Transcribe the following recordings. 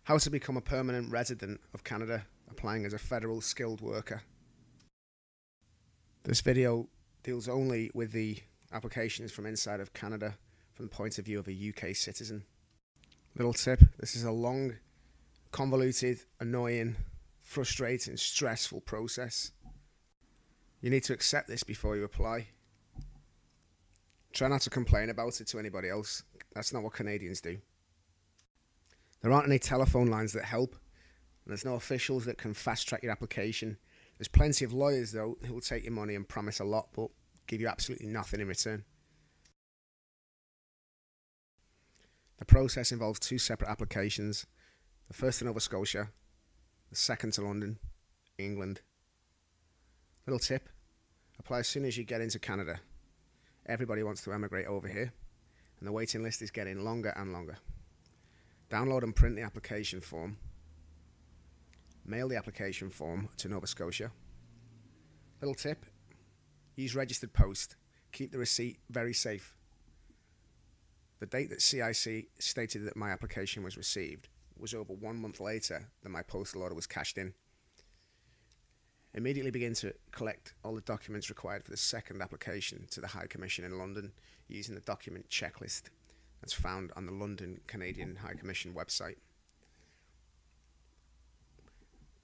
How to become a permanent resident of Canada applying as a federal skilled worker. This video deals only with the applications from inside of Canada from the point of view of a UK citizen. Little tip, this is a long, convoluted, annoying, frustrating, stressful process. You need to accept this before you apply. Try not to complain about it to anybody else. That's not what Canadians do. There aren't any telephone lines that help, and there's no officials that can fast track your application. There's plenty of lawyers, though, who will take your money and promise a lot, but give you absolutely nothing in return. The process involves two separate applications. The first to Nova Scotia, the second to London, England. Little tip, apply as soon as you get into Canada. Everybody wants to emigrate over here, and the waiting list is getting longer and longer. Download and print the application form. Mail the application form to Nova Scotia. Little tip, use registered post. Keep the receipt very safe. The date that CIC stated that my application was received was over 1 month later than my postal order was cashed in. Immediately begin to collect all the documents required for the second application to the High Commission in London using the document checklist that's found on the London Canadian High Commission website.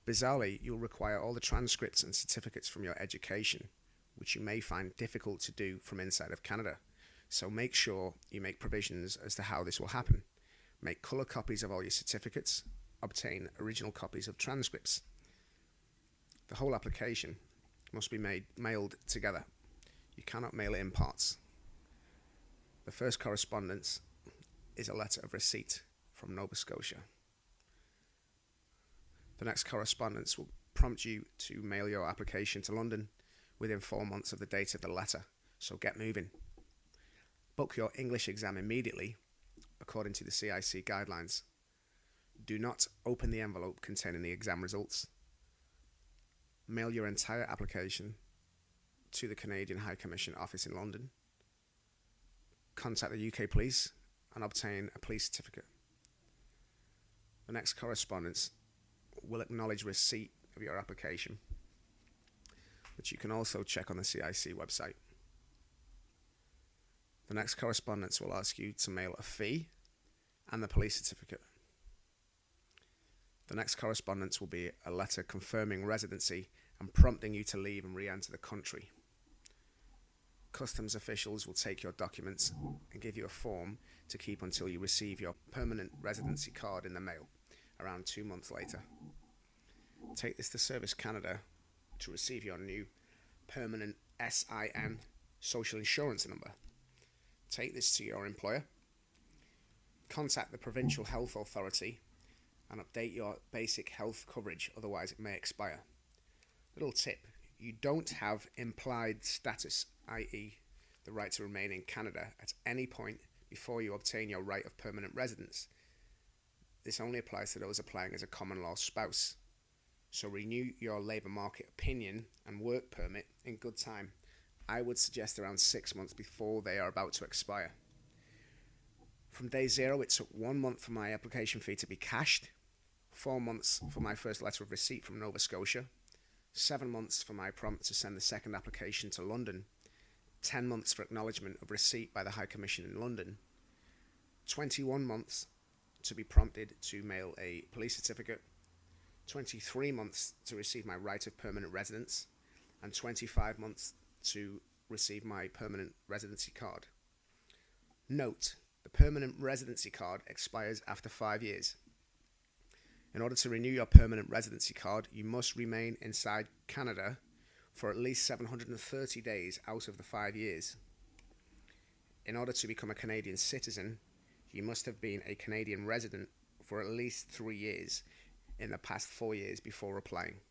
Bizarrely, you'll require all the transcripts and certificates from your education, which you may find difficult to do from inside of Canada. So make sure you make provisions as to how this will happen. Make colour copies of all your certificates. Obtain original copies of transcripts. The whole application must be mailed together. You cannot mail it in parts. The first correspondence is a letter of receipt from Nova Scotia. The next correspondence will prompt you to mail your application to London within 4 months of the date of the letter, so get moving. Book your English exam immediately, according to the CIC guidelines. Do not open the envelope containing the exam results. Mail your entire application to the Canadian High Commission office in London. Contact the UK police and obtain a police certificate. The next correspondence will acknowledge receipt of your application, which you can also check on the CIC website. The next correspondence will ask you to mail a fee and the police certificate. The next correspondence will be a letter confirming residency and prompting you to leave and re-enter the country. Customs officials will take your documents and give you a form to keep until you receive your permanent residency card in the mail, around 2 months later. Take this to Service Canada to receive your new permanent SIN, social insurance number. Take this to your employer. Contact the provincial health authority and update your basic health coverage, otherwise it may expire. Little tip, you don't have implied status, i.e. the right to remain in Canada at any point before you obtain your right of permanent residence. This only applies to those applying as a common law spouse. So renew your labour market opinion and work permit in good time. I would suggest around 6 months before they are about to expire. From day zero, it took 1 month for my application fee to be cashed, 4 months for my first letter of receipt from Nova Scotia, 7 months for my prompt to send the second application to London, 10 months for acknowledgement of receipt by the High Commission in London, 21 months to be prompted to mail a police certificate, 23 months to receive my right of permanent residence, and 25 months to receive my permanent residency card. Note, the permanent residency card expires after 5 years. In order to renew your permanent residency card, you must remain inside Canada for at least 730 days out of the 5 years. In order to become a Canadian citizen, you must have been a Canadian resident for at least 3 years in the past 4 years before applying.